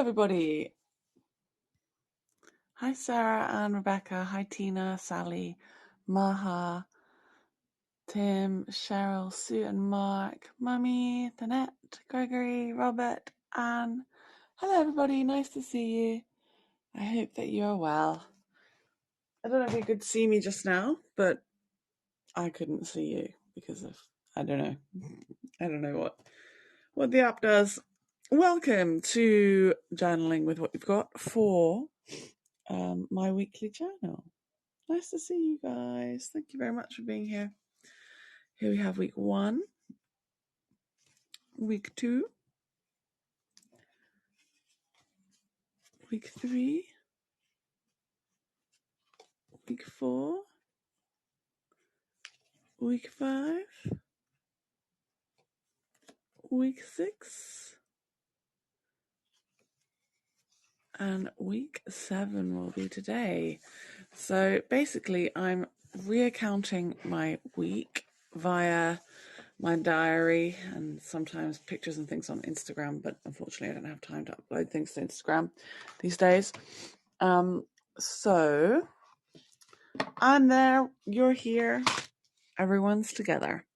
everybody. Hi, Sarah and Rebecca. Hi, Tina, Sally, Maha, Tim, Cheryl, Sue and Mark, Mummy, Danette, Gregory, Robert, Anne. Hello, everybody. Nice to see you. I hope that you're well. I don't know if you could see me just now, but I couldn't see you because of, I don't know what the app does. Welcome to Journaling with What You've Got for my weekly journal. Nice to see you guys. Thank you very much for being here. Here we have week 1, week 2, week 3, week 4, week 5, week 6, and week 7 will be today. So basically I'm reaccounting my week via my diary and sometimes pictures and things on Instagram, but unfortunately I don't have time to upload things to Instagram these days. So I'm there, you're here, everyone's together.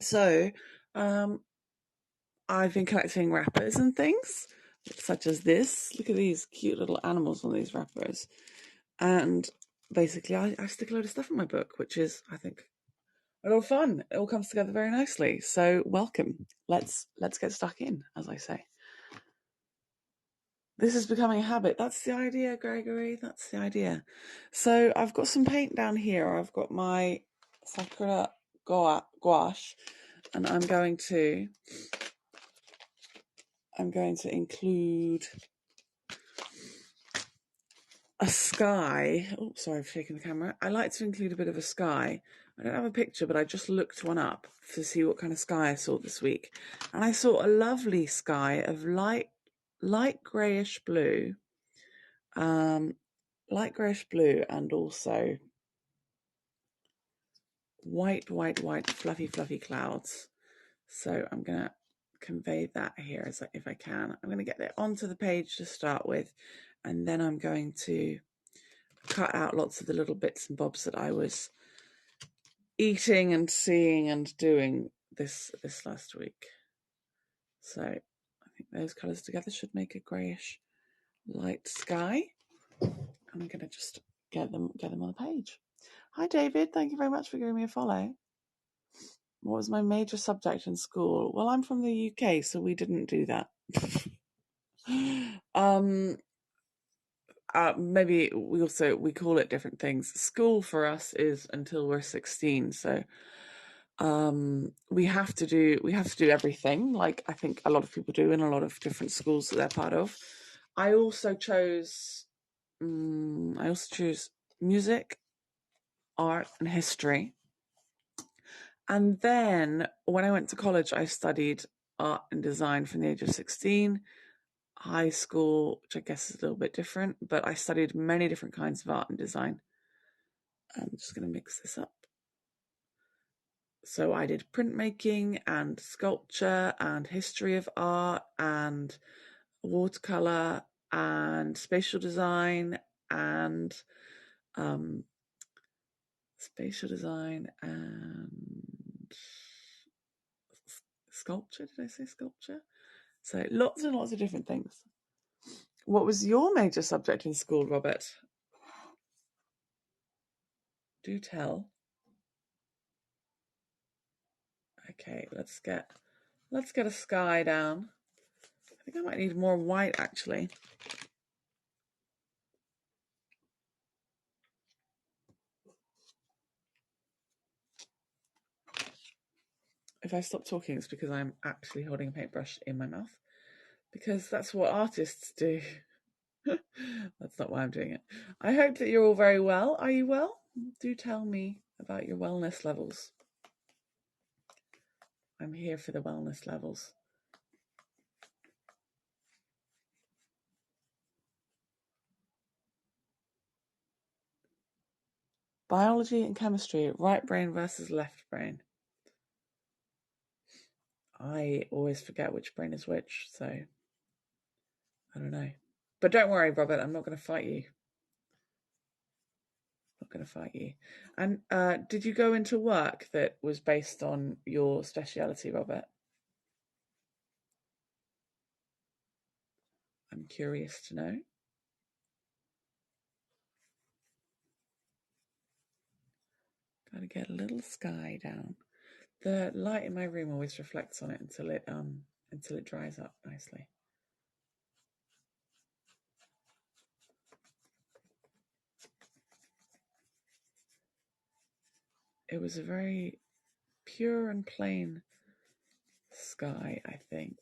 So I've been collecting wrappers and things such as this. Look at these cute little animals on these wrappers. And basically I stick a load of stuff in my book, which is, I think, a lot of fun. It all comes together very nicely. So welcome. Let's get stuck in, as I say. This is becoming a habit. That's the idea, Gregory. That's the idea. So I've got some paint down here. I've got my Sakura gouache, and I'm going to include a sky. Oh, sorry, I've shaken the camera. I like to include a bit of a sky. I don't have a picture, but I just looked one up to see what kind of sky I saw this week. And I saw a lovely sky of light grayish blue. Light grayish blue, and also white, fluffy clouds. So I'm going to convey that here if I can. I'm going to get it onto the page to start with, and then I'm going to cut out lots of the little bits and bobs that I was eating and seeing and doing this last week. So I think those colours together should make a greyish light sky. And I'm going to just get them on the page. Hi David, thank you very much for giving me a follow. What was my major subject in school? Well, I'm from the UK, so we didn't do that. Maybe we call it different things. School for us is until we're 16, so we have to do everything, like I think a lot of people do in a lot of different schools that they're part of. I also chose music, art, and history. And then when I went to college, I studied art and design from the age of 16. High school, which I guess is a little bit different, but I studied many different kinds of art and design. I'm just going to mix this up. So I did printmaking and sculpture and history of art and watercolor and spatial design and sculpture. Did I say sculpture? So lots and lots of different things. What was your major subject in school, Robert? Do tell. Okay, let's get a sky down. I think I might need more white actually. If I stop talking, it's because I'm actually holding a paintbrush in my mouth, because that's what artists do. That's not why I'm doing it. I hope that you're all very well. Are you well? Do tell me about your wellness levels. I'm here for the wellness levels. Biology and chemistry, right brain versus left brain. I always forget which brain is which, so I don't know. But don't worry, Robert, I'm not going to fight you. Not going to fight you. And did you go into work that was based on your speciality, Robert? I'm curious to know. Got to get a little sky down. The light in my room always reflects on it until it dries up nicely. It was a very pure and plain sky, I think.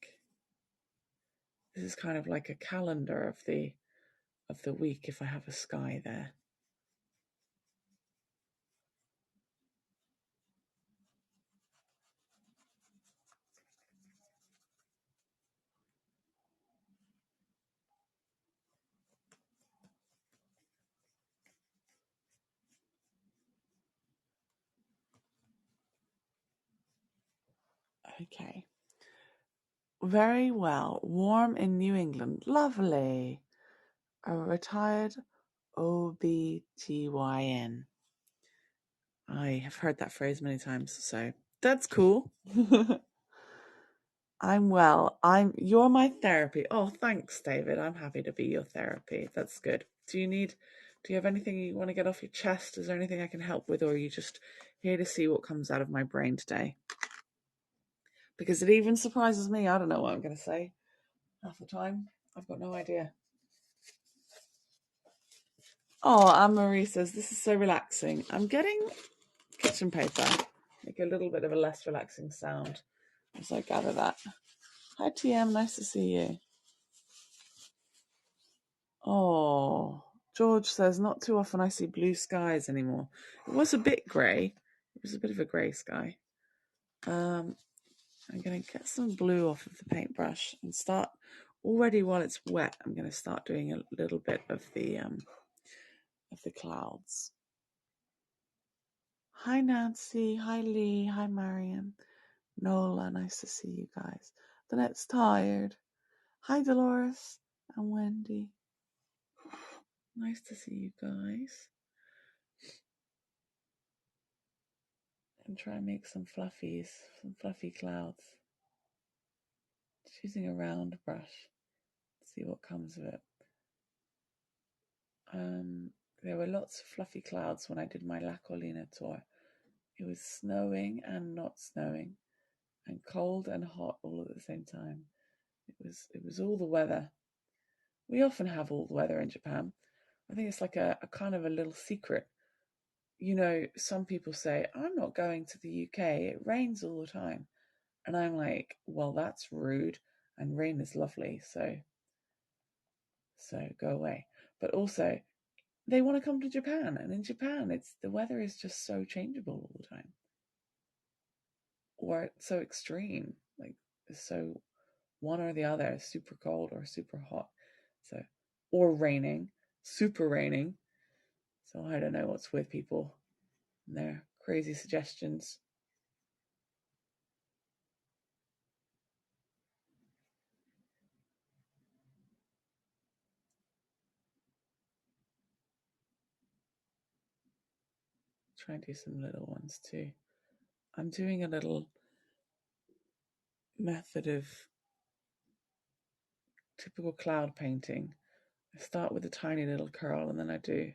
This is kind of like a calendar of the week if I have a sky there. Okay. Very well. Warm in New England. Lovely. A retired OBGYN. I have heard that phrase many times, so that's cool. I'm well. You're my therapy. Oh, thanks, David. I'm happy to be your therapy. That's good. Do you have anything you want to get off your chest? Is there anything I can help with, or are you just here to see what comes out of my brain today? Because it even surprises me. I don't know what I'm going to say half the time. I've got no idea. Oh, Anne-Marie says, this is so relaxing. I'm getting kitchen paper. Make a little bit of a less relaxing sound as I gather that. Hi, TM. Nice to see you. Oh, George says, not too often I see blue skies anymore. It was a bit grey. It was a bit of a grey sky. I'm going to get some blue off of the paintbrush and start, already while it's wet, I'm going to start doing a little bit of the clouds. Hi, Nancy. Hi, Lee. Hi, Marion. Nola, nice to see you guys. Danette's tired. Hi, Dolores and Wendy. Nice to see you guys. And try and make some fluffies, some fluffy clouds. Just using a round brush to see what comes of it. There were lots of fluffy clouds when I did my La Colina tour. It was snowing and not snowing, and cold and hot all at the same time. It was all the weather. We often have all the weather in Japan. I think it's like a kind of a little secret. You know, some people say, I'm not going to the UK, it rains all the time. And I'm like, well, that's rude, and rain is lovely, so go away. But also, they want to come to Japan, and in Japan, the weather is just so changeable all the time, or so extreme, like so one or the other, super cold or super hot, so or raining, super raining. So I don't know what's with people and their crazy suggestions. Try and do some little ones too. I'm doing a little method of typical cloud painting. I start with a tiny little curl and then I do a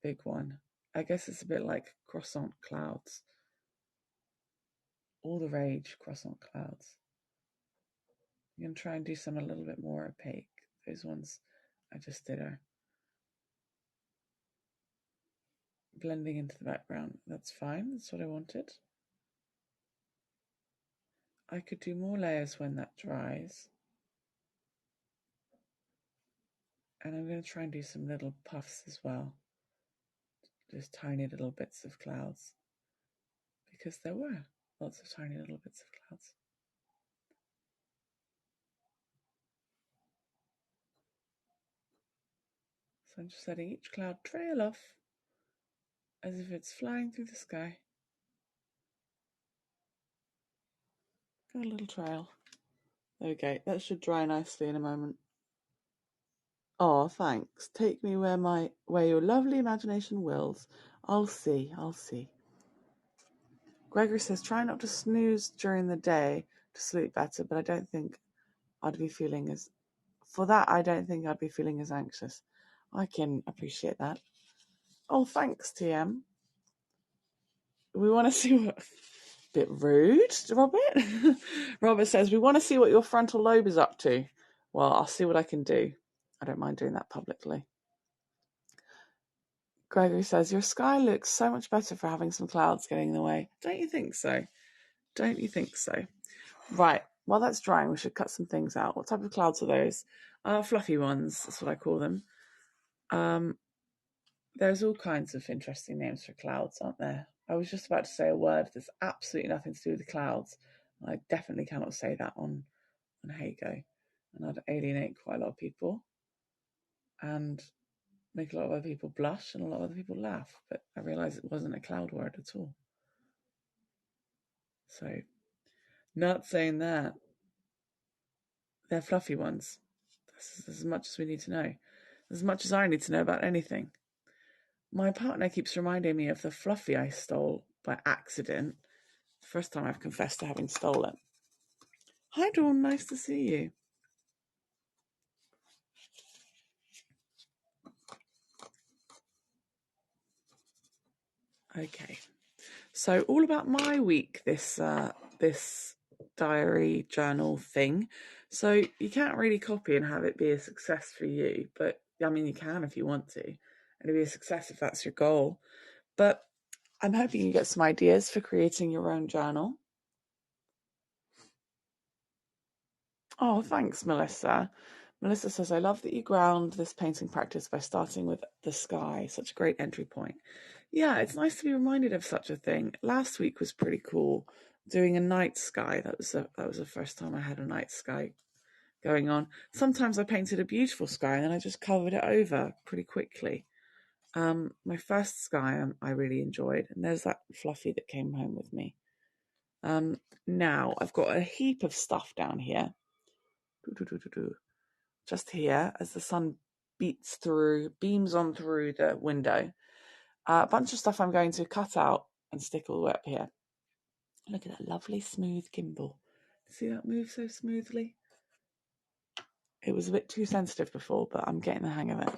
big one. I guess it's a bit like croissant clouds. All the rage, croissant clouds. I'm going to try and do some a little bit more opaque. Those ones I just did are blending into the background. That's fine. That's what I wanted. I could do more layers when that dries. And I'm going to try and do some little puffs as well. Just tiny little bits of clouds. Because there were lots of tiny little bits of clouds. So I'm just letting each cloud trail off as if it's flying through the sky. Got a little trail. There we go. That should dry nicely in a moment. Oh, thanks. Take me where your lovely imagination wills. I'll see. Gregory says, try not to snooze during the day to sleep better, but I don't think I'd be feeling as... For that, I don't think I'd be feeling as anxious. I can appreciate that. Oh, thanks, TM. We want to see what... Bit rude, Robert. Robert says, we want to see what your frontal lobe is up to. Well, I'll see what I can do. I don't mind doing that publicly. Gregory says, your sky looks so much better for having some clouds getting in the way. Don't you think so? Don't you think so? Right. While that's drying, we should cut some things out. What type of clouds are those? Fluffy ones. That's what I call them. There's all kinds of interesting names for clouds, aren't there? I was just about to say a word that's absolutely nothing to do with the clouds. I definitely cannot say that on Heygo. And I'd alienate quite a lot of people and make a lot of other people blush and a lot of other people laugh. But I realised it wasn't a cloud word at all. So, not saying that. They're fluffy ones. That's as much as we need to know. As much as I need to know about anything. My partner keeps reminding me of the fluffy I stole by accident. The first time I've confessed to having stolen. Hi, Dawn. Nice to see you. Okay. So all about my week, this diary journal thing. So you can't really copy and have it be a success for you, but I mean, you can if you want to, and it'll be a success if that's your goal. But I'm hoping you get some ideas for creating your own journal. Oh, thanks, Melissa. Melissa says, I love that you ground this painting practice by starting with the sky. Such a great entry point. Yeah, it's nice to be reminded of such a thing. Last week was pretty cool, doing a night sky. That was the first time I had a night sky going on. Sometimes I painted a beautiful sky and then I just covered it over pretty quickly. My first sky I really enjoyed, and there's that fluffy that came home with me. Now I've got a heap of stuff down here. Just here as the sun beams on through the window. A bunch of stuff I'm going to cut out and stick all the way up here. Look at that lovely smooth gimbal. See that move so smoothly? It was a bit too sensitive before, but I'm getting the hang of it.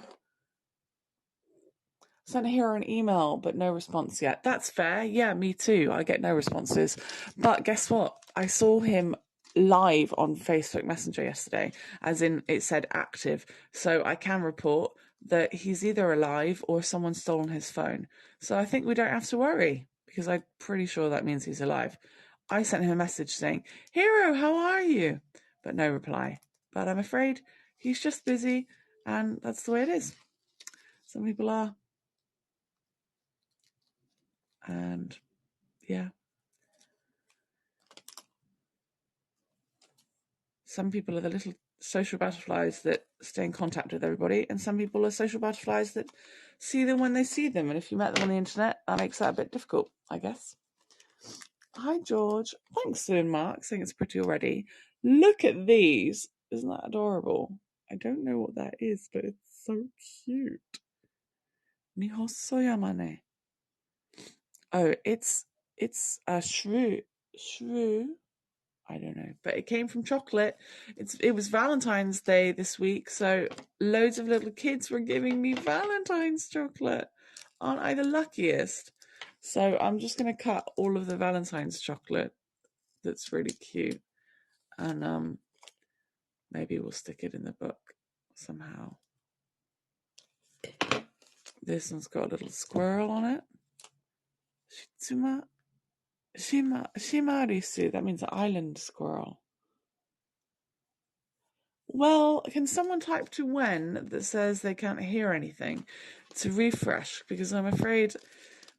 Sent her an email, but no response yet. That's fair. Yeah, me too. I get no responses. But guess what? I saw him live on Facebook Messenger yesterday, as in it said active. So I can report that he's either alive or someone's stolen his phone. So I think we don't have to worry, because I'm pretty sure that means he's alive. I sent him a message saying, Hero, how are you? But no reply. But I'm afraid he's just busy, and that's the way it is. Some people are. And yeah, some people are the little social butterflies that stay in contact with everybody, and some people are social butterflies that see them when they see them. And if you met them on the internet, that makes that a bit difficult, I guess. Hi, George. Thanks, Sue and Mark, saying it's pretty already. Look at these. Isn't that adorable? I don't know what that is, but it's so cute. Nihosoyamane. Oh, it's a shrew. I don't know, but it came from chocolate. It was Valentine's Day this week, so loads of little kids were giving me Valentine's chocolate. Aren't I the luckiest? So I'm just going to cut all of the Valentine's chocolate that's really cute, and maybe we'll stick it in the book somehow. This one's got a little squirrel on it. Shimarisu, that means island squirrel. Well, can someone type to when that says they can't hear anything to refresh? Because I'm afraid,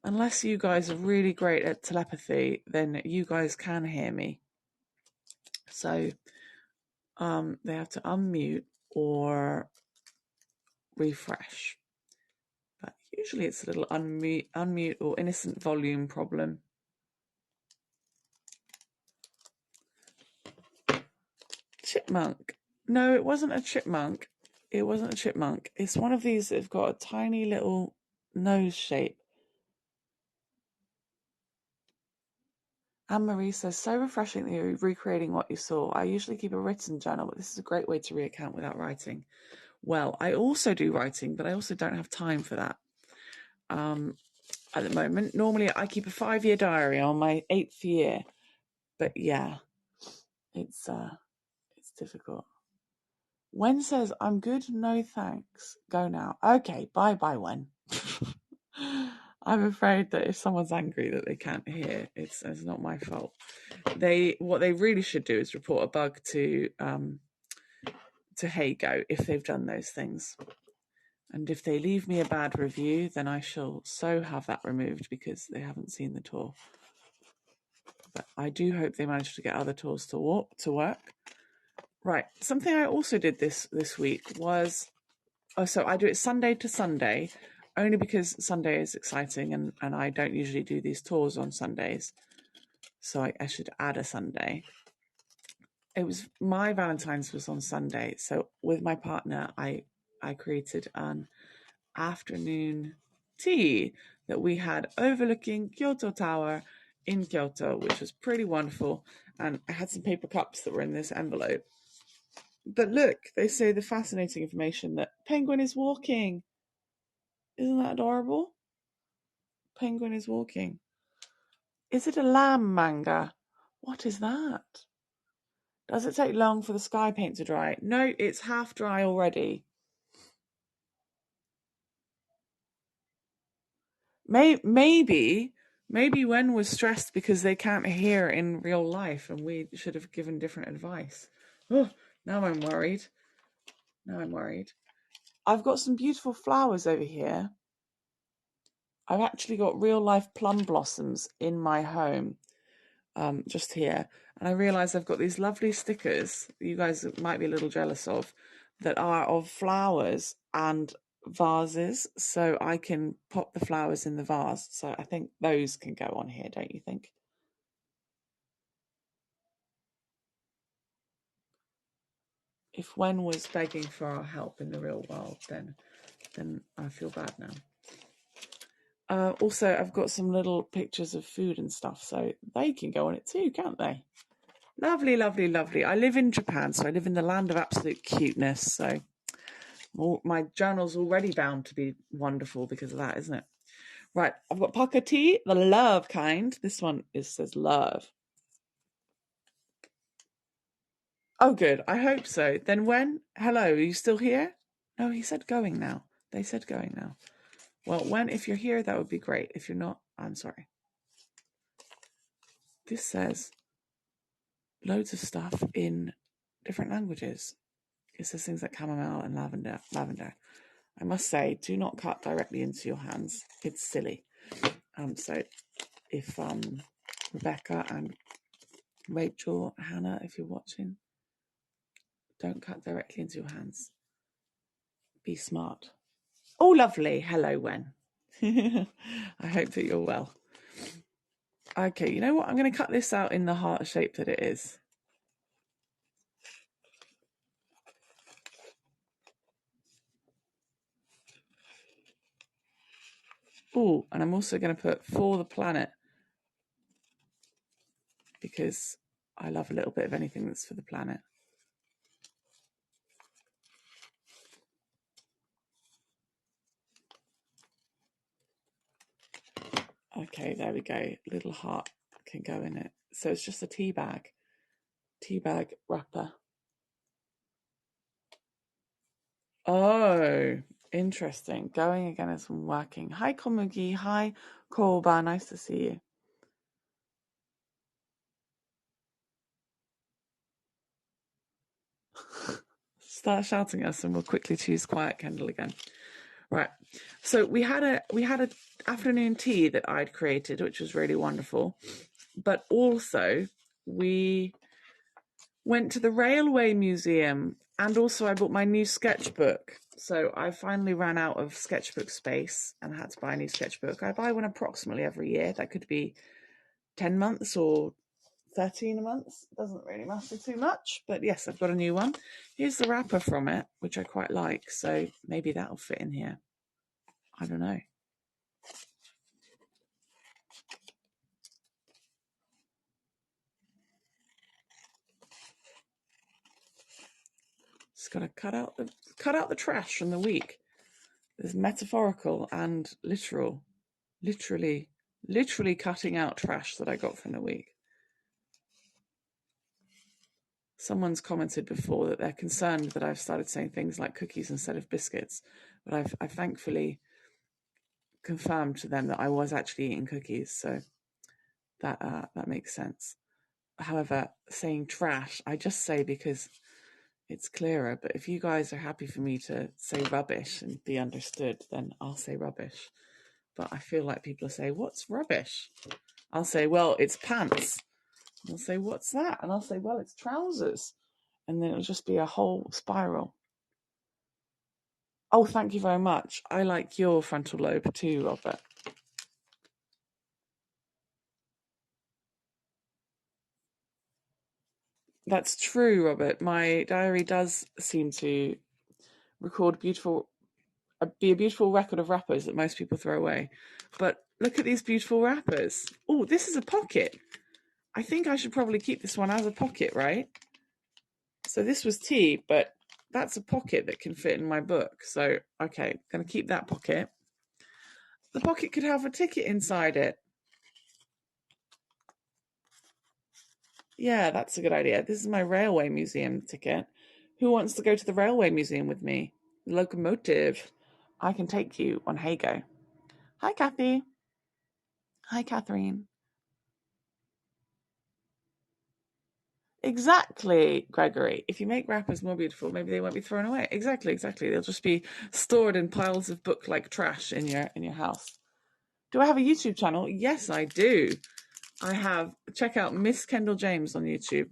unless you guys are really great at telepathy, then you guys can hear me. So they have to unmute or refresh. But usually it's a little unmute or innocent volume problem. Chipmunk. No, it wasn't a chipmunk. It wasn't a chipmunk. It's one of these that have got a tiny little nose shape. Anne-Marie says, so refreshing that you're recreating what you saw. I usually keep a written journal, but this is a great way to recount without writing. Well, I also do writing, but I also don't have time for that at the moment. Normally, I keep a 5-year diary on my 8th year, but yeah, it's difficult. Wen says, I'm good, no thanks. Go now. Okay, bye, Wen. I'm afraid that if someone's angry that they can't hear, it's not my fault. What they really should do is report a bug to Heygo if they've done those things. And if they leave me a bad review, then I shall so have that removed because they haven't seen the tour. But I do hope they manage to get other tours to work. Right. Something I also did this week was, so I do it Sunday to Sunday, only because Sunday is exciting and I don't usually do these tours on Sundays. So I should add a Sunday. My Valentine's was on Sunday. So with my partner, I created an afternoon tea that we had overlooking Kyoto Tower in Kyoto, which was pretty wonderful. And I had some paper cups that were in this envelope. But look, they say the fascinating information that penguin is walking. Isn't that adorable? Penguin is walking. Is it a lamb manga? What is that? Does it take long for the sky paint to dry? No, it's half dry already. Maybe Wen was stressed because they can't hear in real life and we should have given different advice. Oh, now I'm worried. I've got some beautiful flowers over here. I've actually got real life plum blossoms in my home, just here. And I realise I've got these lovely stickers you guys might be a little jealous of that are of flowers and vases, so I can pop the flowers in the vase. So I think those can go on here, don't you think? If Wen was begging for our help in the real world, then I feel bad now. Also, I've got some little pictures of food and stuff, so they can go on it too, can't they? Lovely, lovely, lovely. I live in Japan, so I live in the land of absolute cuteness. So my journal's already bound to be wonderful because of that, isn't it? Right, I've got Paka tea, the love kind. This one says love. Oh, good. I hope so. Then Wen, hello, are you still here? No, he said going now. They said going now. Well, Wen, if you're here, that would be great. If you're not, I'm sorry. This says loads of stuff in different languages. It says things like chamomile and lavender. I must say, do not cut directly into your hands. It's silly. So if Rebecca and Rachel, Hannah, if you're watching, don't cut directly into your hands. Be smart. Oh, lovely. Hello, Wen. I hope that you're well. Okay, you know what? I'm going to cut this out in the heart shape that it is. Oh, and I'm also going to put for the planet because I love a little bit of anything that's for the planet. Okay, there we go. Little heart can go in it. So it's just a tea bag wrapper. Oh, interesting. Going again as I'm working. Hi, Komugi. Hi, Koba. Nice to see you. Start shouting at us and we'll quickly choose quiet Kendall again. Right. So we had a afternoon tea that I'd created, which was really wonderful. But also we went to the Railway Museum and also I bought my new sketchbook. So I finally ran out of sketchbook space and had to buy a new sketchbook. I buy one approximately every year. That could be 10 months or 13 a month. Doesn't really matter too much, but yes, I've got a new one. Here's the wrapper from it, which I quite like, so maybe that'll fit in here. I don't know. Just gotta cut out the trash from the week. There's metaphorical and literal. Literally cutting out trash that I got from the week. Someone's commented before that they're concerned that I've started saying things like cookies instead of biscuits, but I've thankfully confirmed to them that I was actually eating cookies, so that makes sense. However, saying trash, I just say because it's clearer, but if you guys are happy for me to say rubbish and be understood, then I'll say rubbish. But I feel like people say, what's rubbish? I'll say, well, it's pants. They'll say, what's that? And I'll say, well, it's trousers. And then it'll just be a whole spiral. Oh, thank you very much. I like your frontal lobe too, Robert. That's true, Robert. My diary does seem to record be a beautiful record of wrappers that most people throw away. But look at these beautiful wrappers. Oh, this is a pocket. I think I should probably keep this one as a pocket, right? So this was tea, but that's a pocket that can fit in my book. So, okay, going to keep that pocket. The pocket could have a ticket inside it. Yeah, that's a good idea. This is my railway museum ticket. Who wants to go to the railway museum with me? The locomotive. I can take you on Heygo. Hi, Kathy. Hi, Catherine. Exactly, Gregory. If you make wrappers more beautiful, maybe they won't be thrown away. Exactly. They'll just be stored in piles of book-like trash in your house. Do I have a YouTube channel? Yes, I do. I have. Check out Miss Kendall James on YouTube.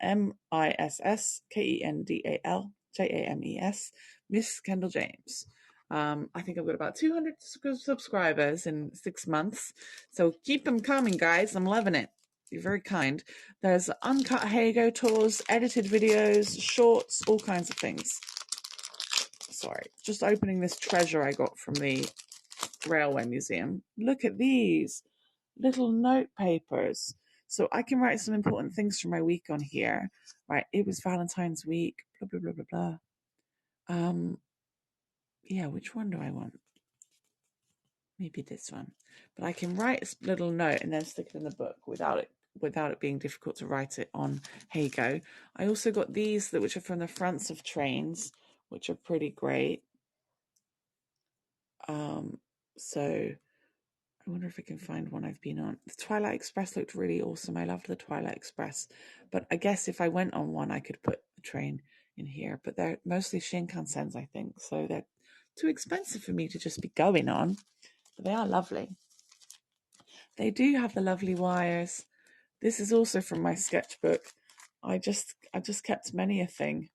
MissKendalJames. Miss Kendall James. I think I've got about 200 subscribers in 6 months. So keep them coming, guys. I'm loving it. You're very kind. There's uncut Heygo tours, edited videos, shorts, all kinds of things. Sorry, just opening this treasure I got from the Railway Museum. Look at these little note papers. So I can write some important things for my week on here. Right, it was Valentine's week, blah, blah, blah, blah, blah. Yeah, which one do I want? Maybe this one. But I can write a little note and then stick it in the book without it being difficult to write it on Heygo. I also got these which are from the fronts of trains, which are pretty great. So I wonder if I can find one I've been on. The Twilight Express looked really awesome. I loved the Twilight Express. But I guess if I went on one, I could put the train in here. But they're mostly Shinkansens, I think. So they're too expensive for me to just be going on. But they are lovely. They do have the lovely wires. This is also from my sketchbook. I just kept many a thing.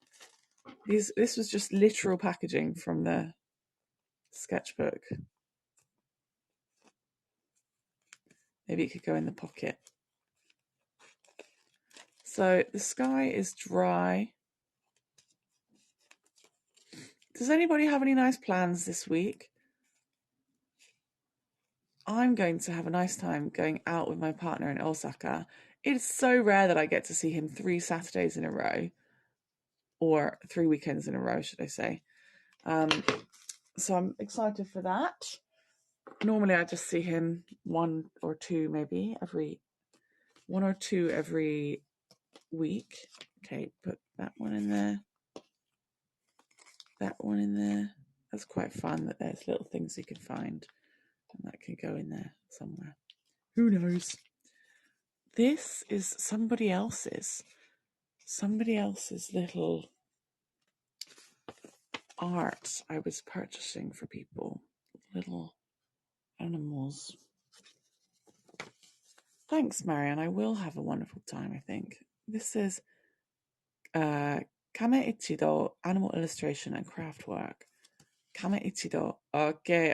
This was just literal packaging from the sketchbook. Maybe it could go in the pocket. So the sky is dry. Does anybody have any nice plans this week? I'm going to have a nice time going out with my partner in Osaka. It's so rare that I get to see him 3 Saturdays in a row, or 3 weekends in a row, should I say. So I'm excited for that. Normally I just see him 1 or 2 maybe every week. Okay, put that one in there. That one in there. That's quite fun that there's little things you can find. And that can go in there somewhere. Who knows? This is somebody else's little art I was purchasing for people. Little animals. Thanks, Marianne. I will have a wonderful time, I think. This is Kame Ichido animal illustration and craft work. Kame Ichido. Okay.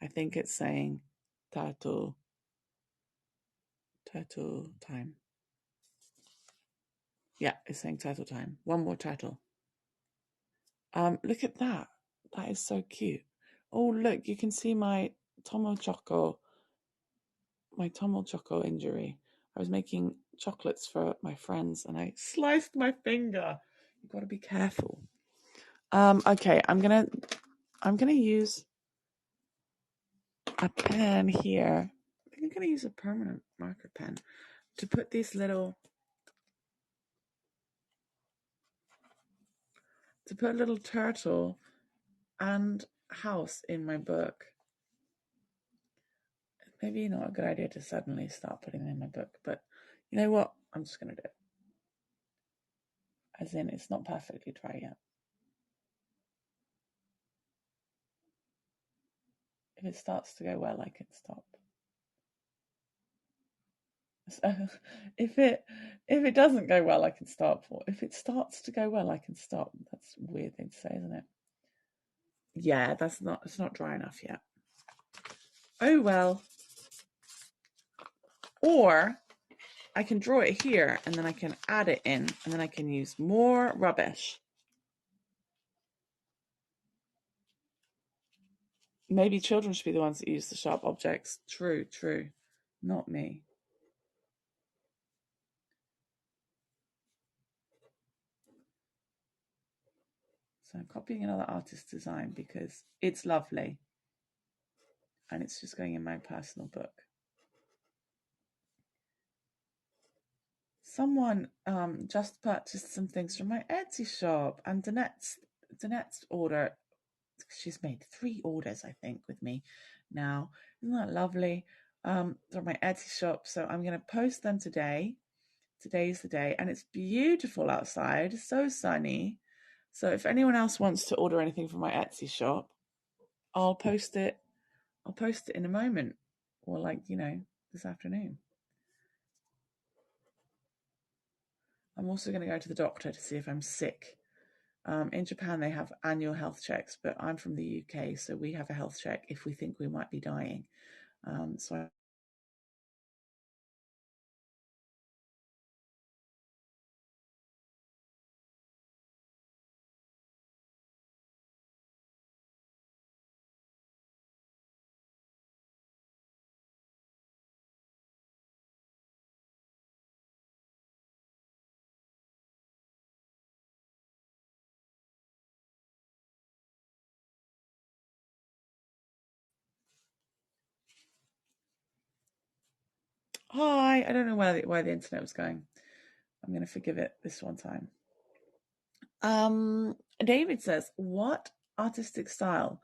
I think it's saying Tatu Turtle time. Yeah, it's saying turtle time. One more turtle. Look at that. That is so cute. Oh, look, you can see my Tomo Choco injury. I was making chocolates for my friends and I sliced my finger. You've got to be careful. Okay, I'm gonna use a pen here. I think I'm gonna use a permanent marker pen to put these little a little turtle and house in my book. Maybe not a good idea to suddenly start putting them in my book, but you know what? I'm just going to do it. As in, it's not perfectly dry yet. If it starts to go well, I can stop. So if it doesn't go well, I can stop. Or if it starts to go well, I can stop. That's a weird thing to say, isn't it? Yeah, it's not dry enough yet. Oh well. Or I can draw it here and then I can add it in and then I can use more rubbish. Maybe children should be the ones that use the sharp objects. True. Not me. So I'm copying another artist's design because it's lovely. And it's just going in my personal book. Someone just purchased some things from my Etsy shop, and Danette's order. She's made 3 orders, I think, with me now. Isn't that lovely? From my Etsy shop. So I'm going to post them today. Today's the day, and it's beautiful outside. So sunny. So if anyone else wants to order anything from my Etsy shop, I'll post it. I'll post it in a moment, or this afternoon. I'm also going to go to the doctor to see if I'm sick. In Japan, they have annual health checks, but I'm from the UK, so we have a health check if we think we might be dying. Hi, I don't know why the internet was going. I'm going to forgive it this one time. David says, what artistic style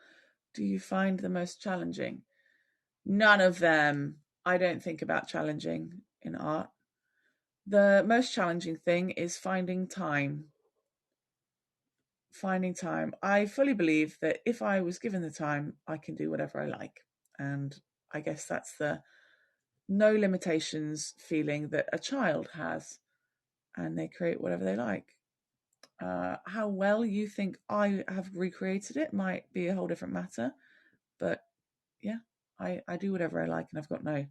do you find the most challenging? None of them. I don't think about challenging in art. The most challenging thing is finding time. I fully believe that if I was given the time, I can do whatever I like. And I guess that's the no limitations feeling that a child has, and they create whatever they like. How well you think I have recreated it might be a whole different matter, but yeah, I do whatever I like, and I've got no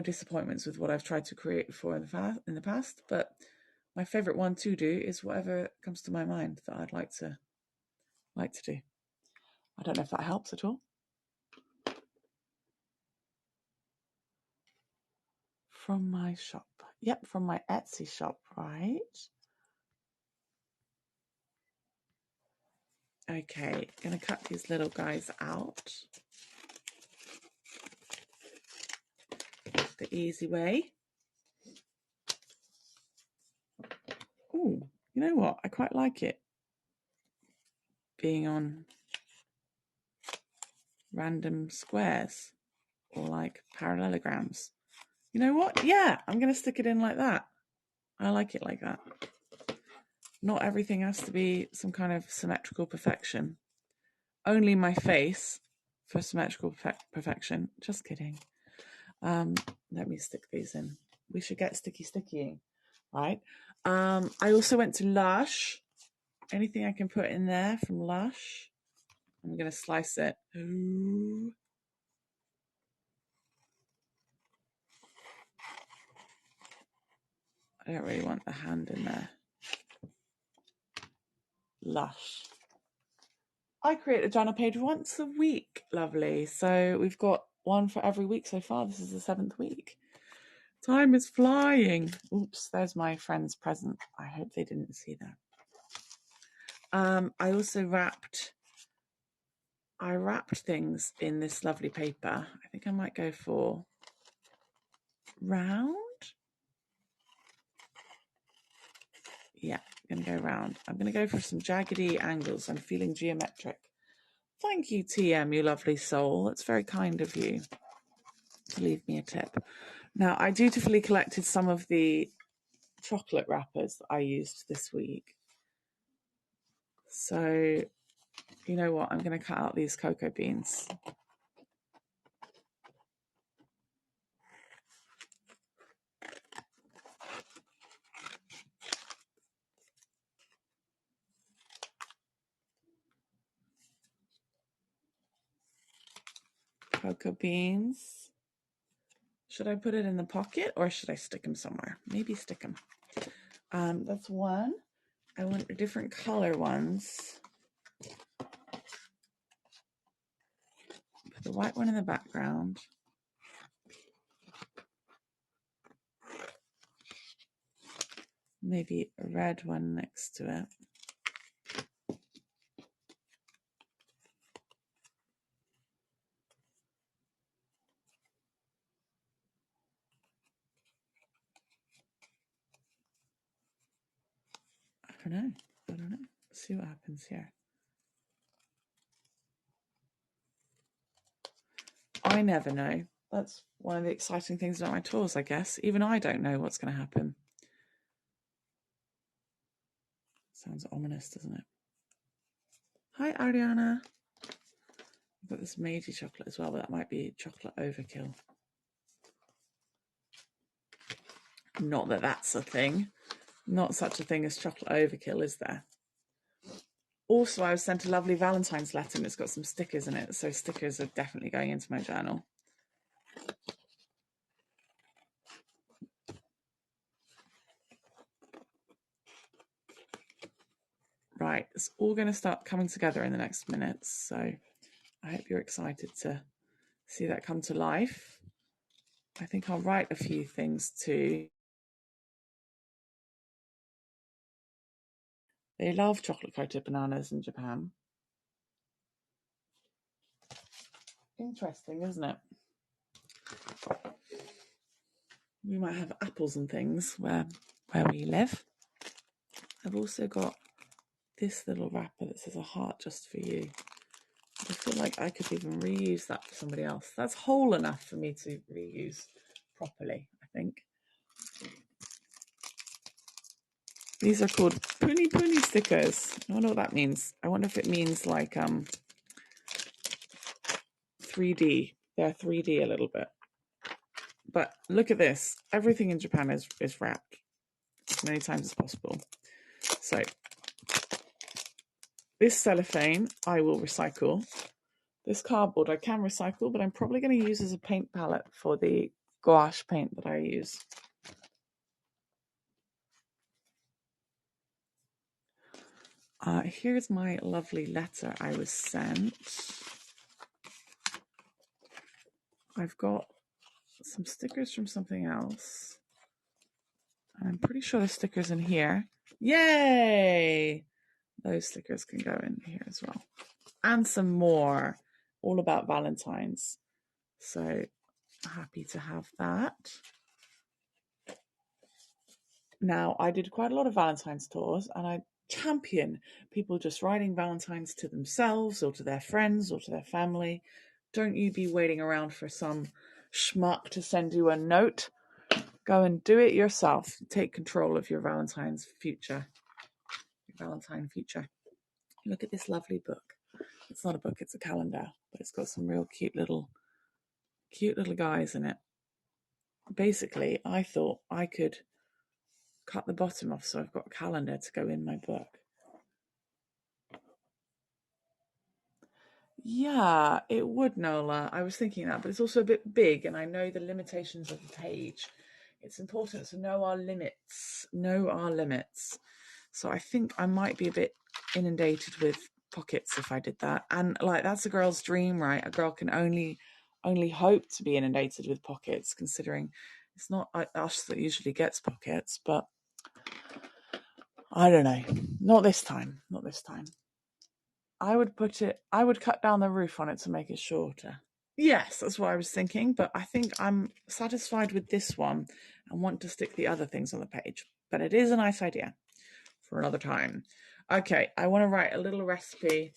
disappointments with what I've tried to create before in the past. But my favorite one to do is whatever comes to my mind that I'd like to do. I don't know if that helps at all. From my shop. Yep, from my Etsy shop, right? Okay, gonna cut these little guys out the easy way. Oh, you know what? I quite like it being on random squares or like parallelograms. You know what? Yeah, I'm going to stick it in like that. I like it like that. Not everything has to be some kind of symmetrical perfection. Only my face for symmetrical perfection. Just kidding. Let me stick these in. We should get stickying, right? I also went to Lush. Anything I can put in there from Lush. I'm going to slice it. Ooh. I don't really want the hand in there. Lush. I create a journal page once a week, lovely. So we've got one for every week so far. This is the 7th week. Time is flying. Oops, there's my friend's present. I hope they didn't see that. I also wrapped things in this lovely paper. I think I might go for round. Yeah, I'm going to go round. I'm going to go for some jaggedy angles. I'm feeling geometric. Thank you, TM, you lovely soul. That's very kind of you to leave me a tip. Now, I dutifully collected some of the chocolate wrappers that I used this week. So, you know what? I'm going to cut out these cocoa beans. Cocoa beans. Should I put it in the pocket or should I stick them somewhere? Maybe stick them. That's one. I want different color ones. Put the white one in the background. Maybe a red one next to it. I don't know. Let's see what happens here. I never know. That's one of the exciting things about my tours, I guess. Even I don't know what's going to happen. Sounds ominous, doesn't it? Hi, Ariana. I've got this Meiji chocolate as well, but that might be chocolate overkill. Not that that's a thing. Not such a thing as chocolate overkill, is there? Also, I was sent a lovely Valentine's letter and it's got some stickers in it. So stickers are definitely going into my journal. Right, it's all going to start coming together in the next minutes. So I hope you're excited to see that come to life. I think I'll write a few things too. They love chocolate-coated bananas in Japan. Interesting, isn't it? We might have apples and things where we live. I've also got this little wrapper that says a heart just for you. I feel like I could even reuse that for somebody else. That's whole enough for me to reuse properly, I think. These are called Puni Puni stickers. I don't know what that means. I wonder if it means like 3D. They're 3D a little bit. But look at this. Everything in Japan is wrapped as many times as possible. So this cellophane I will recycle. This cardboard I can recycle, but I'm probably going to use as a paint palette for the gouache paint that I use. Here's my lovely letter I was sent. I've got some stickers from something else. I'm pretty sure the stickers in here. Yay! Those stickers can go in here as well. And some more, all about Valentine's. So happy to have that. Now, I did quite a lot of Valentine's tours and I champion people just writing Valentine's to themselves or to their friends or to their family. Don't you be waiting around for some schmuck to send you a note. Go and do it yourself. Take control of your Valentine's future. Your Valentine future. Look at this lovely book. It's not a book, it's a calendar, but it's got some real cute little guys in it. Basically, I thought I could cut the bottom off so I've got a calendar to go in my book. Yeah, it would, Nola. I was thinking that, but it's also a bit big and I know the limitations of the page. it's important to know our limits. So I think I might be a bit inundated with pockets if I did that. And like, that's a girl's dream, right? A girl can only hope to be inundated with pockets, considering it's not us that usually gets pockets. But I don't know. Not this time. I would cut down the roof on it to make it shorter. Yes, that's what I was thinking, but I think I'm satisfied with this one and want to stick the other things on the page. But it is a nice idea for another time. Okay, I want to write a little recipe.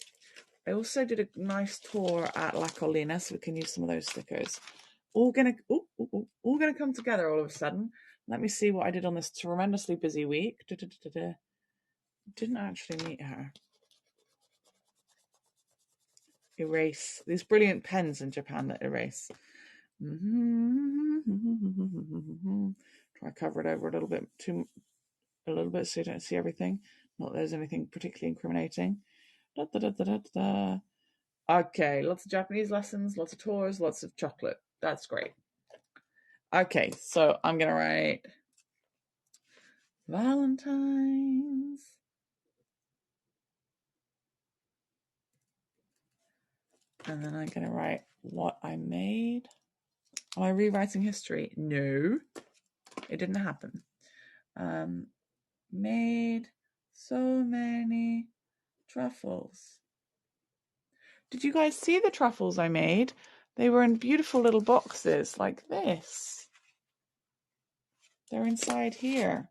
I also did a nice tour at La Colina, so we can use some of those stickers. All gonna come together all of a sudden. Let me see what I did on this tremendously busy week. Didn't actually meet her. Erase. These brilliant pens in Japan that erase. Try to cover it over a little bit so you don't see everything. Not that there's anything particularly incriminating. Okay, lots of Japanese lessons, lots of tours, lots of chocolate. That's great. Okay, so I'm gonna write Valentine's. And then I'm gonna write what I made. Am I rewriting history? No, it didn't happen. Made so many truffles. Did you guys see the truffles I made? They were in beautiful little boxes like this. They're inside here.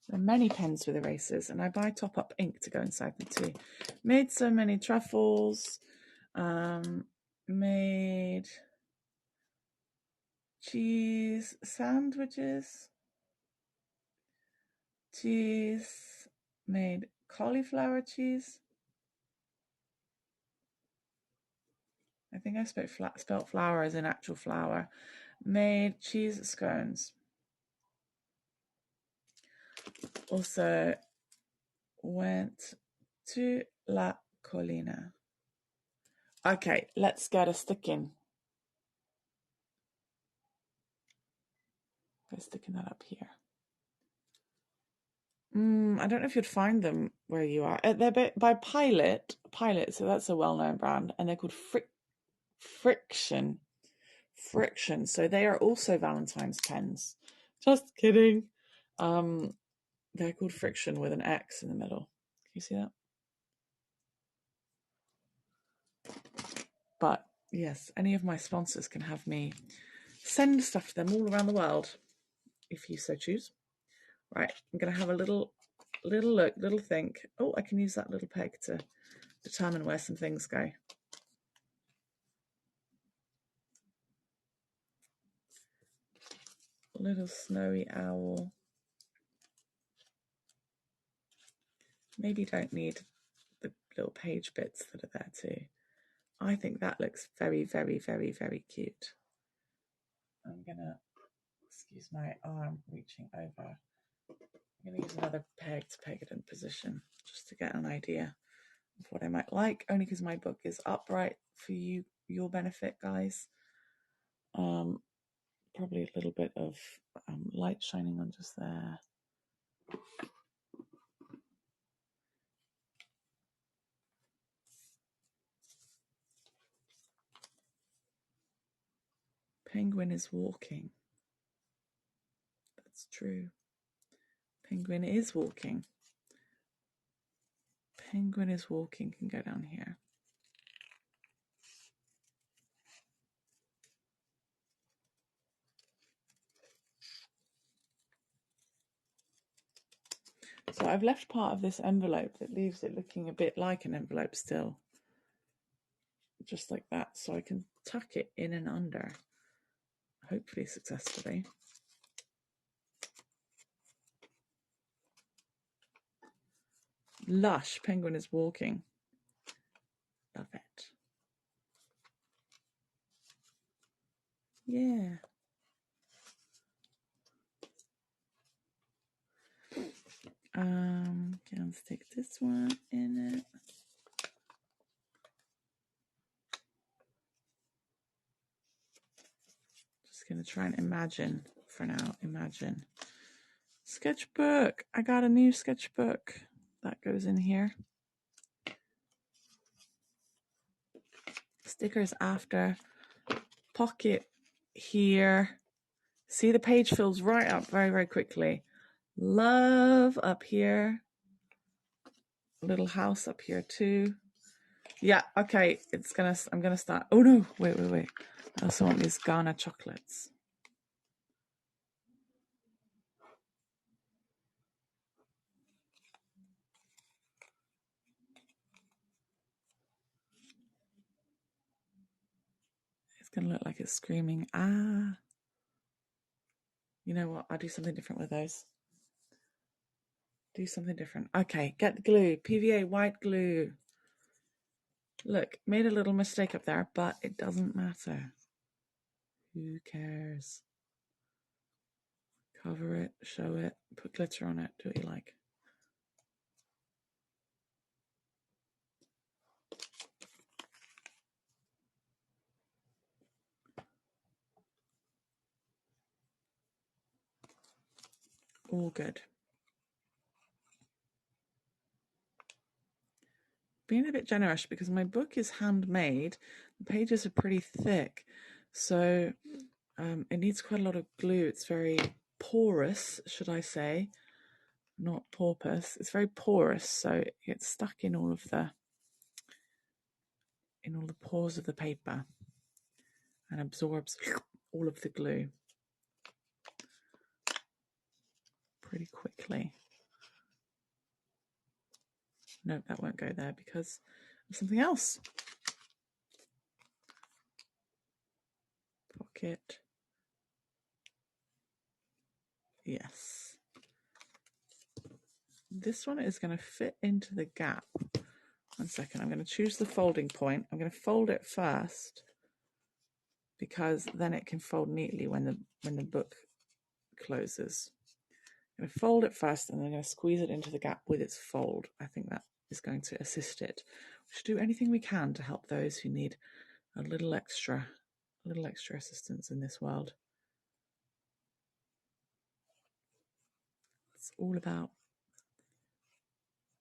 There are many pens with erasers, and I buy top-up ink to go inside them too. Made so many truffles. Made cheese sandwiches. Cheese. Made cauliflower cheese. I think I spelt flour as in actual flour. Made cheese scones. Also went to La Colina. Okay, let's get a stick in. We're sticking that up here. I don't know if you'd find them where you are. They're by Pilot, so that's a well-known brand, and they're called Friction. So they are also Valentine's pens. Just kidding. They're called Friction with an X in the middle. Can you see that? But yes, any of my sponsors can have me send stuff to them all around the world, if you so choose. Right, I'm going to have a little look, little think. Oh, I can use that little peg to determine where some things go. Little snowy owl. Maybe don't need the little page bits that are there too. I think that looks very, very, very, very cute. I'm gonna, excuse my arm reaching over. I'm gonna use another peg to peg it in position, just to get an idea of what I might like, only because my book is upright for your benefit, guys. Probably a little bit of light shining on just there. Penguin is walking. That's true. Penguin is walking. Penguin is walking can go down here. So I've left part of this envelope that leaves it looking a bit like an envelope still. Just like that. So I can tuck it in and under. Hopefully successfully. Lush, penguin is walking. Love it. Yeah. Stick this one in it. Just going to try and imagine for now. Imagine. Sketchbook. I got a new sketchbook. That goes in here. Stickers after. Pocket here. See, the page fills right up very, very quickly. Love up here. Little house up here too. Yeah, okay. I'm gonna start. Oh no, wait. I also want these Ghana chocolates. It's gonna look like it's screaming. Ah. You know what? I'll do something different with those. Do something different. Okay, get the glue. PVA white glue. Look, made a little mistake up there, but it doesn't matter. Who cares? Cover it, show it, put glitter on it, do what you like. All good. Being a bit generous because my book is handmade. The pages are pretty thick, so it needs quite a lot of glue. It's very porous, should I say, not porpoise. It's very porous, so it gets stuck in all the pores of the paper and absorbs all of the glue pretty quickly. Nope, that won't go there because of something else. Pocket. Yes. This one is going to fit into the gap. 1 second, I'm going to choose the folding point. I'm going to fold it first because then it can fold neatly when the book closes. I'm going to fold it first and then I'm going to squeeze it into the gap with its fold. I think that is going to assist it. We should do anything we can to help those who need a little extra assistance in this world. It's all about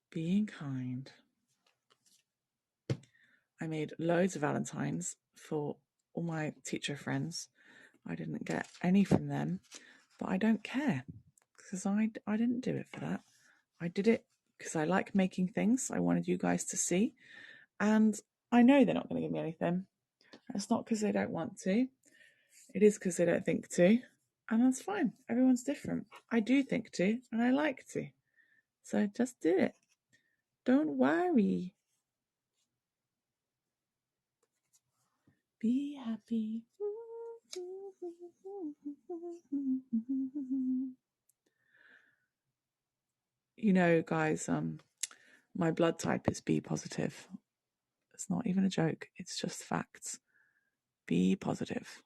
being kind. I made loads of Valentines for all my teacher friends. I didn't get any from them, but I don't care because I didn't do it for that. I did it because I like making things. I wanted you guys to see, and I know they're not going to give me anything. It's not because they don't want to. It is because they don't think to, and that's fine. Everyone's different. I do think to, and I like to. So just do it. Don't worry. Be happy. You know, guys, my blood type is B positive. It's not even a joke. It's just facts. Be positive.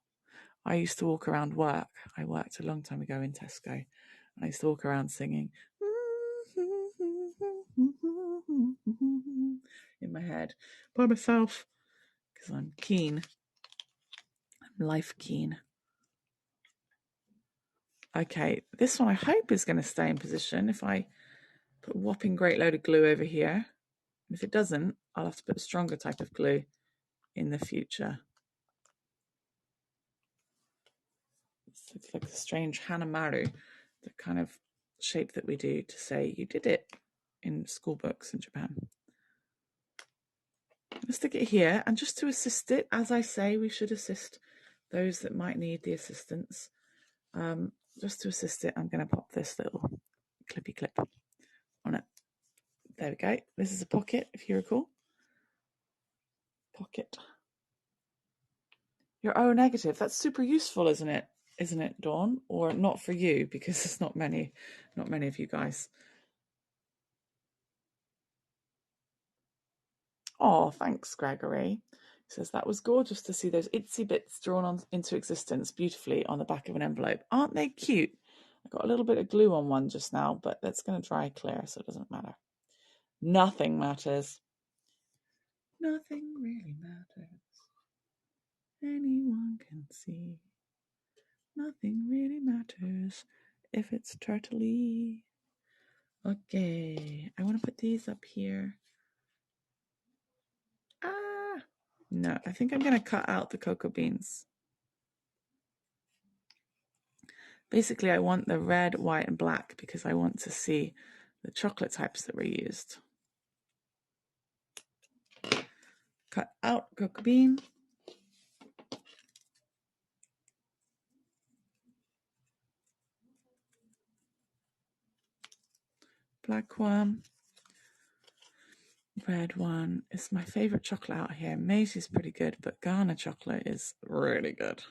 I used to walk around work. I worked a long time ago in Tesco. I used to walk around singing in my head by myself because I'm keen. I'm life keen. Okay, this one I hope is going to stay in position if I put a whopping great load of glue over here. If it doesn't, I'll have to put a stronger type of glue in the future. It's like a strange Hanamaru, the kind of shape that we do to say you did it in school books in Japan. Let's stick it here, and just to assist it, as I say, we should assist those that might need the assistance. Just to assist it, I'm going to pop this little clippy clip on it. There we go. This is a pocket, if you recall. Pocket. You're O negative. That's super useful, isn't it? Isn't it, Dawn? Or not for you, because there's not many of you guys. Oh, thanks, Gregory. He says that was gorgeous to see those itsy bits drawn into existence beautifully on the back of an envelope. Aren't they cute? I got a little bit of glue on one just now, but that's going to dry clear, so it doesn't matter. Nothing matters. Nothing really matters. Anyone can see. Nothing really matters if it's turtley. Okay, I want to put these up here. No, I think I'm going to cut out the cocoa beans. Basically, I want the red, white, and black because I want to see the chocolate types that were used. Cut out cocoa bean. Black one. Red one is my favorite chocolate out here. Maize is pretty good, but Ghana chocolate is really good.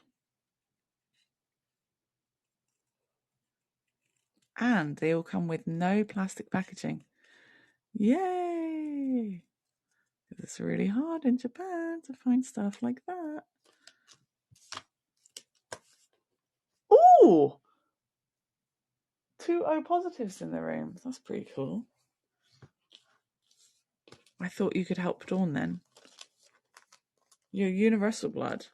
And they all come with no plastic packaging. Yay! It's really hard in Japan to find stuff like that. Ooh! 2 O positives in the room. That's pretty cool. I thought you could help Dawn then. You're universal blood.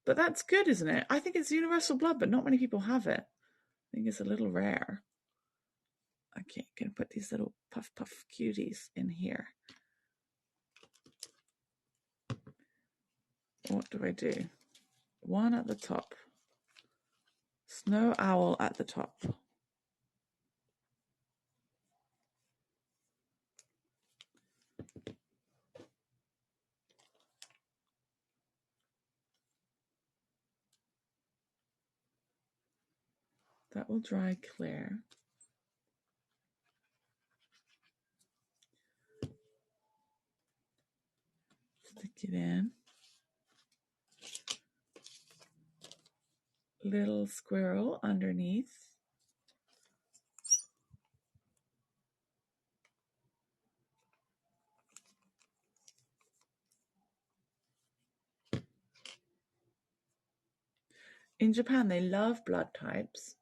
But that's good, isn't it? I think it's universal blood, but not many people have it. I think it's a little rare. Okay, I'm going to put these little puff cuties in here. What do I do? One at the top. Snow owl at the top. That will dry clear. Stick it in. Little squirrel underneath. In Japan, they love blood types.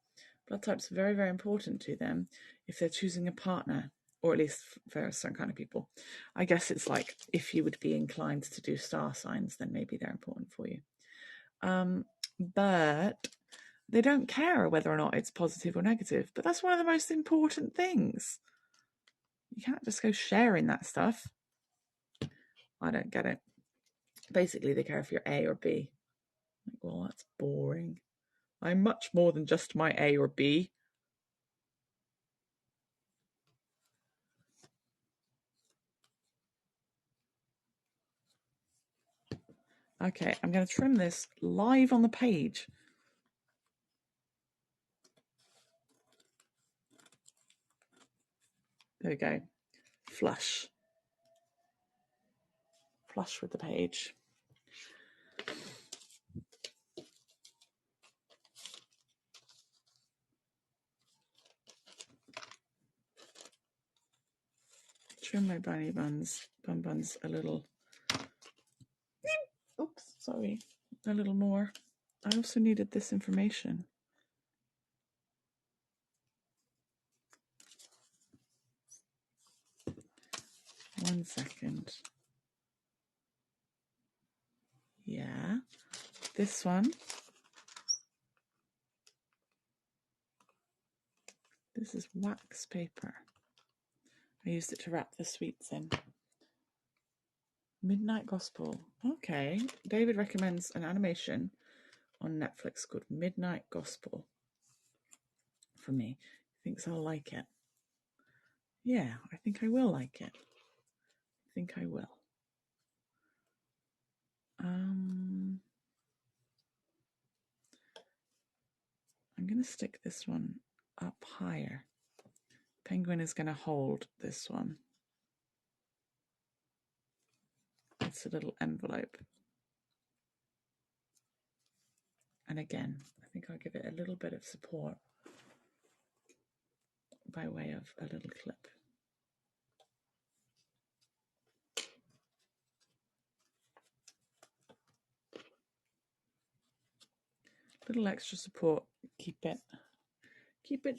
Blood types are very, very important to them if they're choosing a partner, or at least for a certain kind of people. I guess it's like if you would be inclined to do star signs, then maybe they're important for you. But they don't care whether or not it's positive or negative. But that's one of the most important things. You can't just go sharing that stuff. I don't get it. Basically, they care if you're A or B. Like, well, that's boring. I'm much more than just my A or B. Okay, I'm going to trim this live on the page. There we go. Flush. Flush with the page. Trim my bunny buns a little. Oops, sorry. A little more. I also needed this information. One second. Yeah. This one. This is wax paper. I used it to wrap the sweets in. Midnight Gospel. Okay. David recommends an animation on Netflix called Midnight Gospel for me. He thinks I'll like it. Yeah, I think I will like it. I think I will. I'm going to stick this one up higher. Penguin is going to hold this one. It's a little envelope. And again, I think I'll give it a little bit of support by way of a little clip. Little extra support, keep it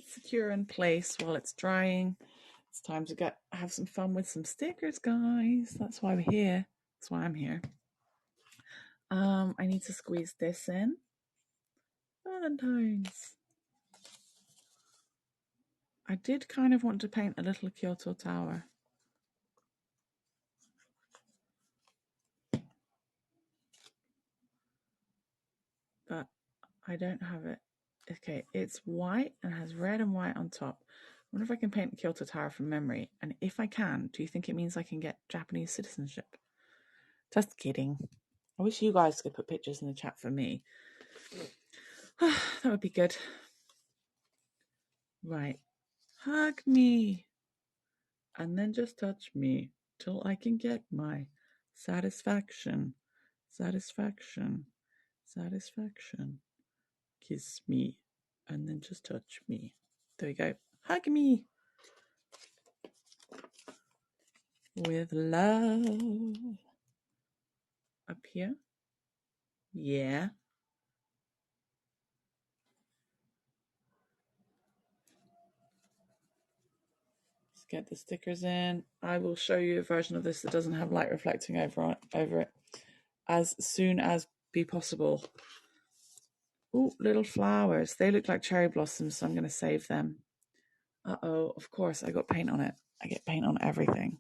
secure in place while it's drying. It's time to have some fun with some stickers, guys. That's why we're here. That's why I'm here. I need to squeeze this in. Valentine's. I did kind of want to paint a little Kyoto tower. But I don't have it. Okay, it's white and has red and white on top. I wonder if I can paint the Kyoto Tower from memory. And if I can, do you think it means I can get Japanese citizenship? Just kidding. I wish you guys could put pictures in the chat for me. That would be good. Right. Hug me. And then just touch me till I can get my satisfaction. Satisfaction. Satisfaction. Kiss me. And then just touch me. There we go. Hug me. With love. Up here. Yeah. Let's get the stickers in. I will show you a version of this that doesn't have light reflecting over it as soon as be possible. Oh, little flowers. They look like cherry blossoms, so I'm going to save them. Uh-oh, of course, I got paint on it. I get paint on everything.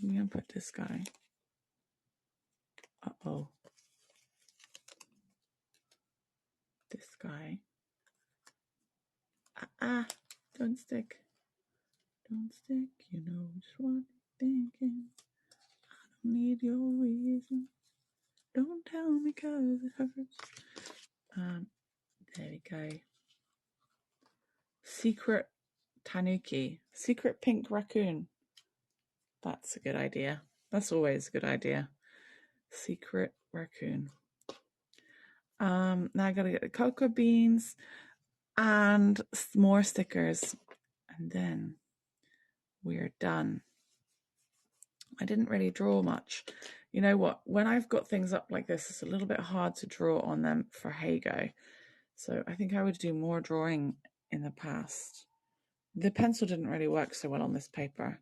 I'm going to put this guy. Uh-oh. This guy. Don't stick. Don't stick, you know just what you're thinking. I don't need your reason. Don't tell me 'cause it hurts. There we go. Secret tanuki. Secret pink raccoon. That's a good idea. That's always a good idea. Secret raccoon. Now I gotta get the cocoa beans and more stickers. And then we're done. I didn't really draw much. You know what? When I've got things up like this, it's a little bit hard to draw on them for Heygo. So I think I would do more drawing in the past. The pencil didn't really work so well on this paper.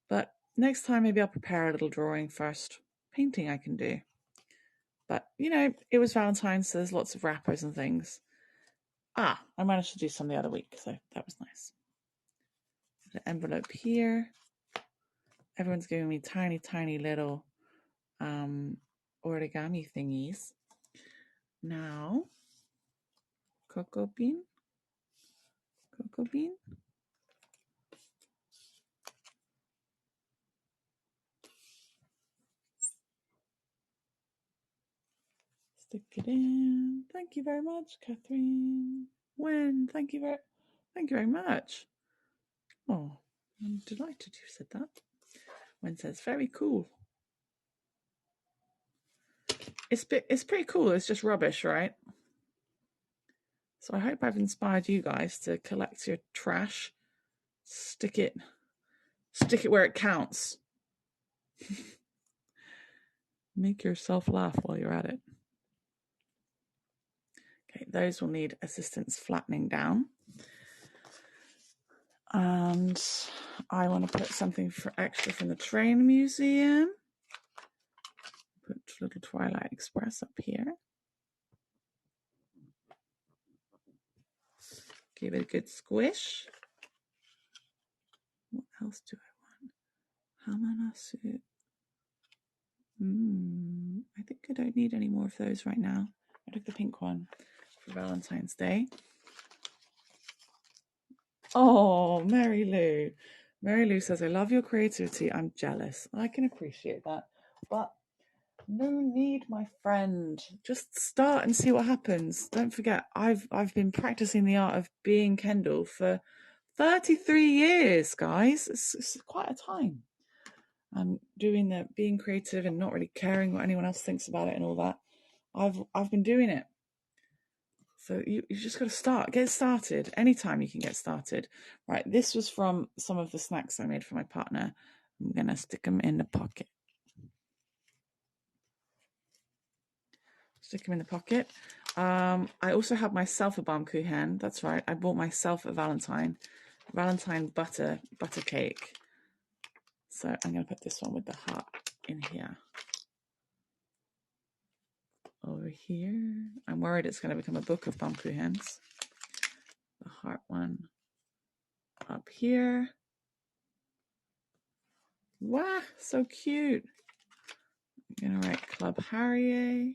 But next time, maybe I'll prepare a little drawing first. Painting I can do. But, you know, it was Valentine's, so there's lots of wrappers and things. I managed to do some the other week, so that was nice. The envelope here. Everyone's giving me tiny, tiny little origami thingies. Now, cocoa bean. Cocoa bean. Stick it in. Thank you very much, Catherine. Wen, thank you very much. Oh, I'm delighted you said that. Wen says, very cool. It's pretty cool. It's just rubbish, right? So I hope I've inspired you guys to collect your trash, stick it where it counts. Make yourself laugh while you're at it. Okay, those will need assistance flattening down. And I want to put something for extra from the train museum. Put a little Twilight Express up here. Give it a good squish. What else do I want? Hamanasu. I think I don't need any more of those right now. I took the pink one for Valentine's Day. Oh, Mary Lou. Mary Lou says, I love your creativity. I'm jealous. I can appreciate that. But no need, my friend. Just start and see what happens. Don't forget, I've been practicing the art of being Kendall for 33 years, guys. It's quite a time. I'm doing the being creative and not really caring what anyone else thinks about it and all that. I've been doing it. So you just got to start. Get started. Anytime you can get started. Right, this was from some of the snacks I made for my partner. I'm going to stick them in the pocket. Stick them in the pocket. I also have myself a Baumkuchen. That's right. I bought myself a Valentine butter cake. So I'm going to put this one with the heart in here. Over here. I'm worried it's going to become a book of Baumkuchens. The heart one up here. Wow, so cute. I'm going to write Club Harrier.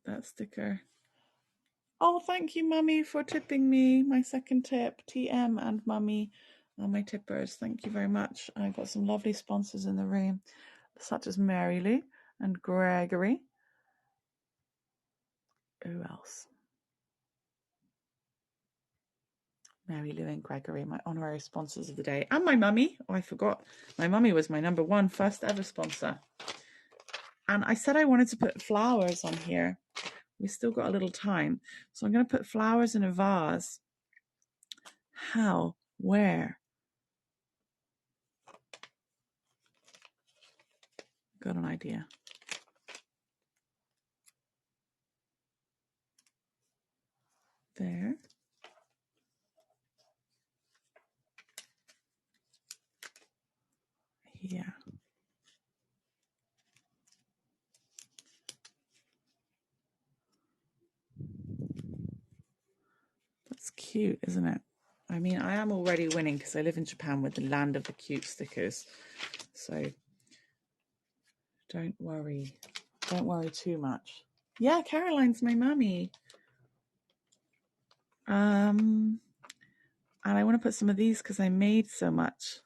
That sticker. Oh, thank you, Mummy, for tipping me. My second tip. TM and Mummy are my tippers. Thank you very much. I've got some lovely sponsors in the room, such as Mary Lou and Gregory. Who else? Mary Lou and Gregory, my honorary sponsors of the day. And my mummy. Oh, I forgot. My mummy was my number one first ever sponsor. And I said I wanted to put flowers on here. We still got a little time. So I'm going to put flowers in a vase. How? Where? Got an idea. There. Yeah. That's cute, isn't it? I mean, I am already winning because I live in Japan with the land of the cute stickers. So don't worry. Don't worry too much. Yeah, Caroline's my mummy. And I want to put some of these because I made so much.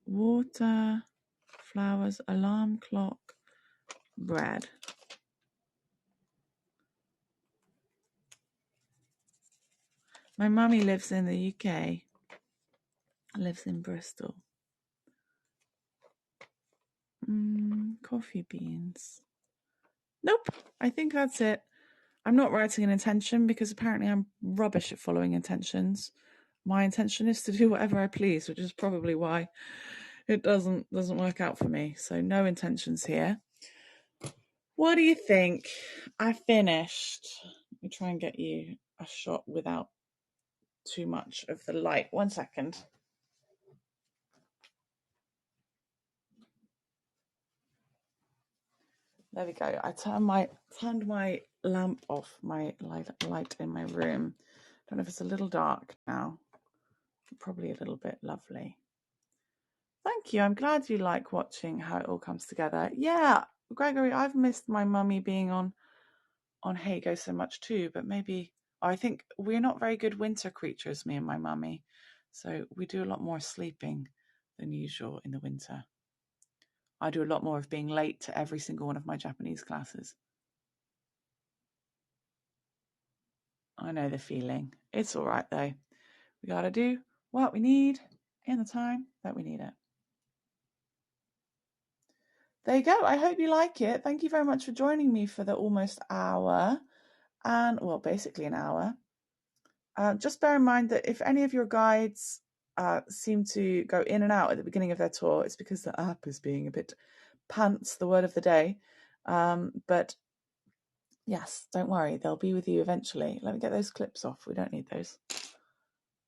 Water, flowers, alarm clock, bread. My mummy lives in the UK. Lives in Bristol. Coffee beans. Nope, I think that's it. I'm not writing an intention because apparently I'm rubbish at following intentions. My intention is to do whatever I please, which is probably why it doesn't work out for me. So no intentions here. What do you think? I finished. Let me try and get you a shot without too much of the light. 1 second. There we go. I turned my lamp off, my light in my room. Don't know if it's a little dark now. Probably a little bit lovely. Thank you. I'm glad you like watching how it all comes together. Yeah, Gregory, I've missed my mummy being on Heygo so much too, but maybe I think we're not very good winter creatures, me and my mummy. So we do a lot more sleeping than usual in the winter. I do a lot more of being late to every single one of my Japanese classes. I know the feeling. It's all right though. We got to do what we need in the time that we need it. There you go. I hope you like it. Thank you very much for joining me for the almost hour. And, well, basically an hour. Just bear in mind that if any of your guides seem to go in and out at the beginning of their tour, it's because the app is being a bit pants, the word of the day. But yes, don't worry. They'll be with you eventually. Let me get those clips off. We don't need those.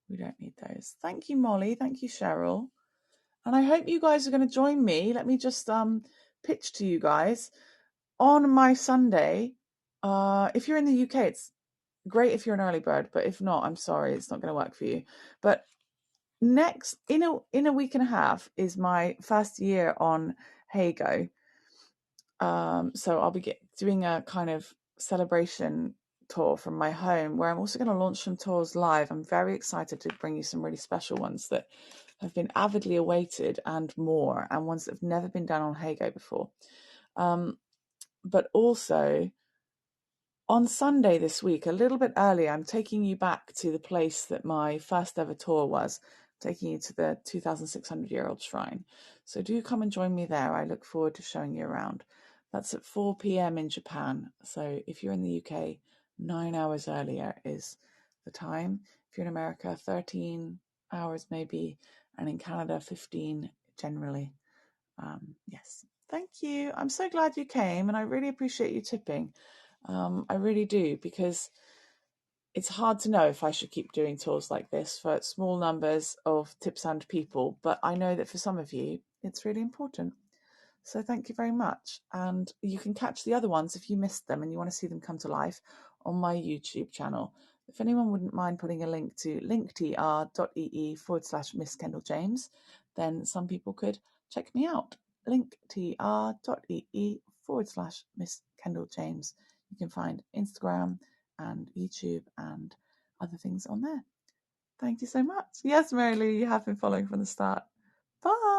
We don't need those. Thank you, Molly. Thank you, Cheryl. And I hope you guys are going to join me. Let me just pitch to you guys. On my Sunday, if you're in the UK, it's great if you're an early bird, but if not, I'm sorry, it's not going to work for you. But next, in a week and a half, is my first year on Heygo. So I'll be doing a kind of celebration tour from my home, where I'm also going to launch some tours live. I'm very excited to bring you some really special ones that have been avidly awaited and more, and ones that have never been done on Heygo before. But also on Sunday this week, a little bit earlier, I'm taking you back to the place that my first ever tour was, taking you to the 2,600-year-old shrine. So do come and join me there. I look forward to showing you around. That's at 4 p.m. in Japan. So if you're in the UK, 9 hours earlier is the time. If you're in America, 13 hours maybe, and in Canada, 15 generally. Yes. Thank you. I'm so glad you came, and I really appreciate you tipping. I really do, because it's hard to know if I should keep doing tours like this for small numbers of tips and people, but I know that for some of you, it's really important. So thank you very much. And you can catch the other ones if you missed them and you want to see them come to life on my YouTube channel. If anyone wouldn't mind putting a link to linktr.ee/Miss Kendall James, then some people could check me out. linktr.ee/Miss Kendall James. You can find Instagram and YouTube and other things on there. Thank you so much. Yes, Mary Lou, you have been following from the start. Bye.